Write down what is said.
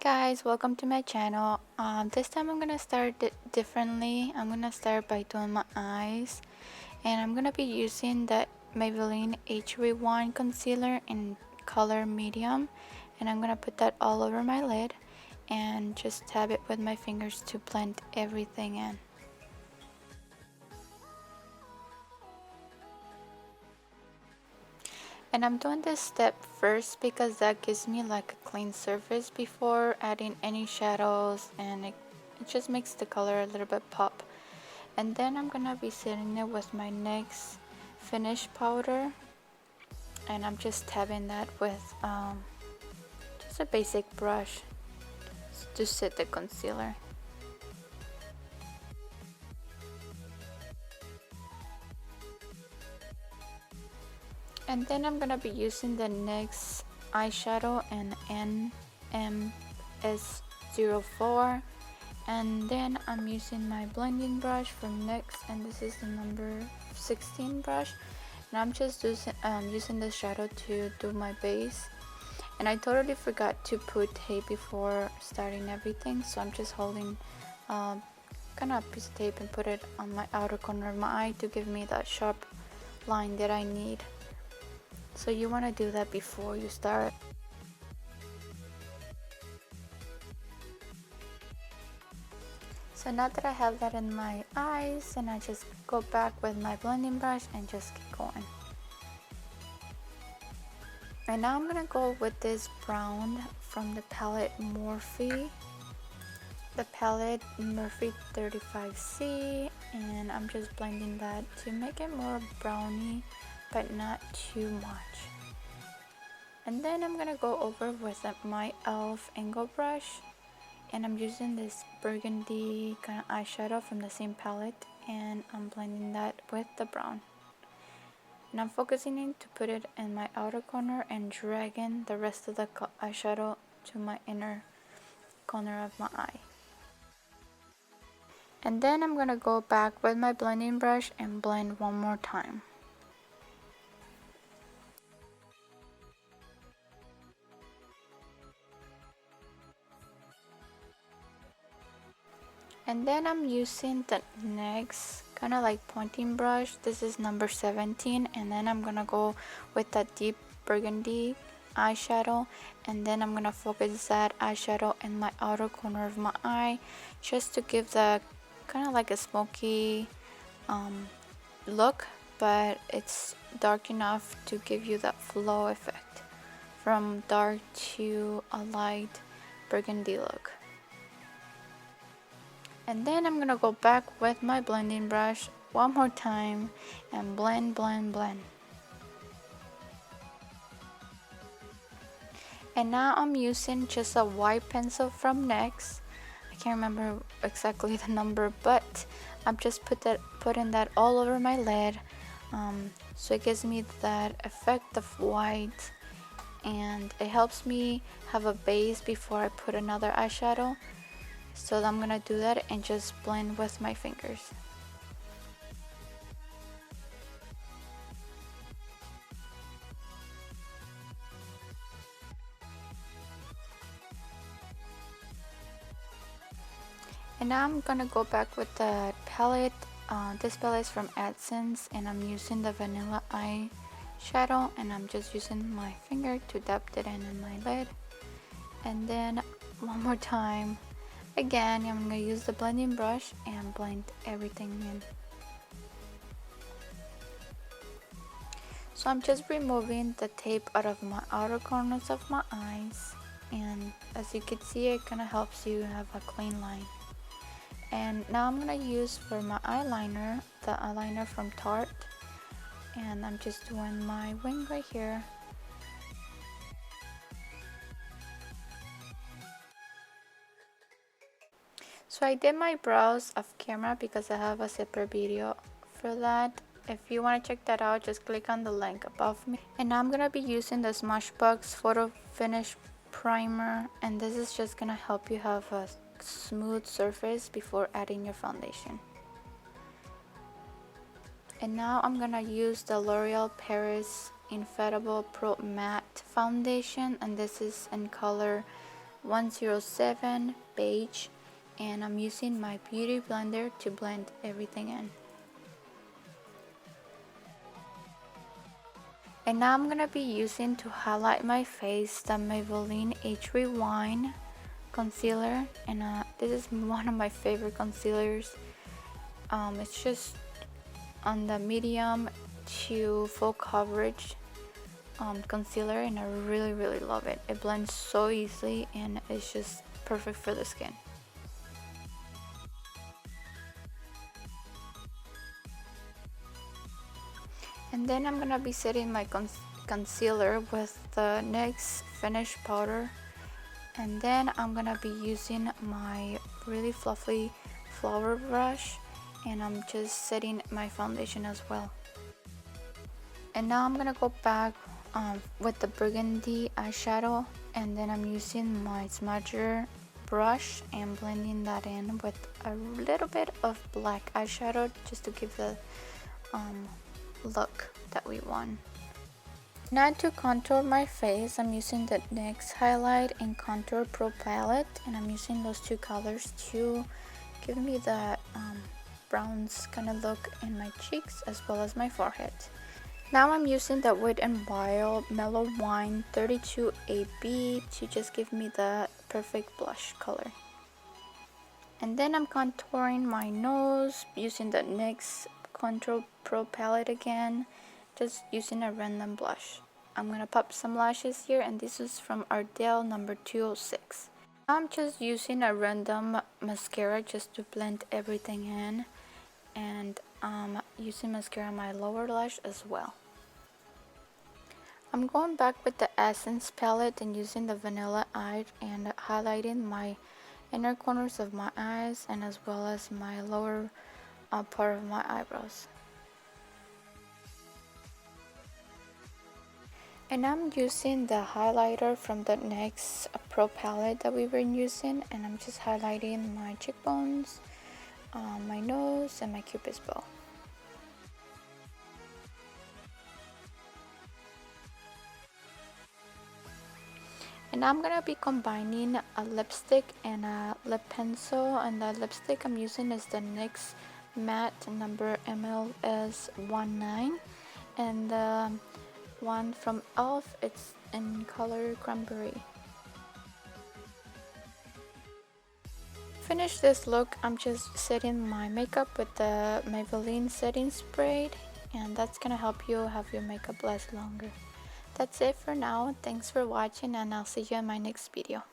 guys, welcome to my channel. This time I'm gonna start it differently. I'm gonna start by doing my eyes, and I'm gonna be using the Maybelline H1 concealer in color medium, and I'm gonna put that all over my lid and just tap it with my fingers to blend everything in. And I'm doing this step first because that gives me like a clean surface before adding any shadows, and it just makes the color a little bit pop. And then I'm gonna be setting it with my NYX finish powder, and I'm just tapping that with just a basic brush to set the concealer. And then I'm gonna be using the NYX eyeshadow in NMS04, and then I'm using my blending brush from NYX, and this is the number 16 brush, and I'm just using the shadow to do my base. And I totally forgot to put tape before starting everything, so I'm just holding kind of a piece of tape and put it on my outer corner of my eye to give me that sharp line that I need. So you want to do that before you start. So now that I have that in my eyes, and I just go back with my blending brush and just keep going. And now I'm gonna go with this brown from the palette Morphe. The palette Morphe 35C, and I'm just blending that to make it more browny but not too much. And then I'm gonna go over with my e.l.f. angle brush, and I'm using this burgundy kind of eyeshadow from the same palette, and I'm blending that with the brown. And I'm focusing in to put it in my outer corner and dragging the rest of the eyeshadow to my inner corner of my eye. And then I'm gonna go back with my blending brush and blend one more time. And then I'm using the NYX kind of like pointing brush. This is number 17, and then I'm gonna go with that deep burgundy eyeshadow, and then I'm gonna focus that eyeshadow in my outer corner of my eye just to give the kind of like a smoky look, but it's dark enough to give you that flow effect from dark to a light burgundy look. And then I'm gonna go back with my blending brush one more time and blend. And now I'm using just a white pencil from NYX. I can't remember exactly the number, but I'm just putting that all over my lid, so it gives me that effect of white, and it helps me have a base before I put another eyeshadow. So I'm gonna do that and just blend with my fingers. And now I'm gonna go back with the palette. This palette is from Essence, and I'm using the vanilla eyeshadow, and I'm just using my finger to dab it in my lid. And then one more time, again, I'm gonna use the blending brush and blend everything in. So I'm just removing the tape out of my outer corners of my eyes, and as you can see, it kind of helps you have a clean line. And now I'm gonna use for my eyeliner, the eyeliner from Tarte, and I'm just doing my wing right here. So I did my brows off camera because I have a separate video for that. If you want to check that out, just click on the link above me. And now I'm gonna be using the Smudged Photo Finish Primer, and this is just gonna help you have a smooth surface before adding your foundation. And now I'm gonna use the L'Oreal Paris Infallible Pro Matte Foundation, and this is in color 107 beige, and I'm using my beauty blender to blend everything in. And now I'm gonna be using to highlight my face the Maybelline Age Rewind concealer, and this is one of my favorite concealers. It's just on the medium to full coverage concealer, and I really love it. It blends so easily and it's just perfect for the skin. And then I'm gonna be setting my concealer with the NYX finish powder, and then I'm gonna be using my really fluffy flower brush, and I'm just setting my foundation as well. And now I'm gonna go back with the Burgundy eyeshadow, and then I'm using my smudger brush and blending that in with a little bit of black eyeshadow just to give the look that we want. Now to contour my face, I'm using the NYX Highlight and Contour Pro Palette, and I'm using those two colors to give me that bronze kind of look in my cheeks as well as my forehead. Now I'm using the Wet n Wild Mellow Wine 32 AB to just give me the perfect blush color. And then I'm contouring my nose using the NYX Contour Pro Palette again, just using a random blush. I'm gonna pop some lashes here, and this is from Ardell number 206. I'm just using a random mascara just to blend everything in, and using mascara on my lower lash as well. I'm going back with the Essence palette and using the Vanilla Eye and highlighting my inner corners of my eyes and as well as my lower part of my eyebrows. And I'm using the highlighter from the NYX Pro palette that we've been using, and I'm just highlighting my cheekbones, my nose, and my cupid's bow. And I'm gonna be combining a lipstick and a lip pencil, and the lipstick I'm using is the NYX Matte number MLS19, and the one from e.l.f. it's in color Cranberry. Finish this look, I'm just setting my makeup with the Maybelline setting spray, and that's gonna help you have your makeup last longer. That's it for now. Thanks for watching, and I'll see you in my next video.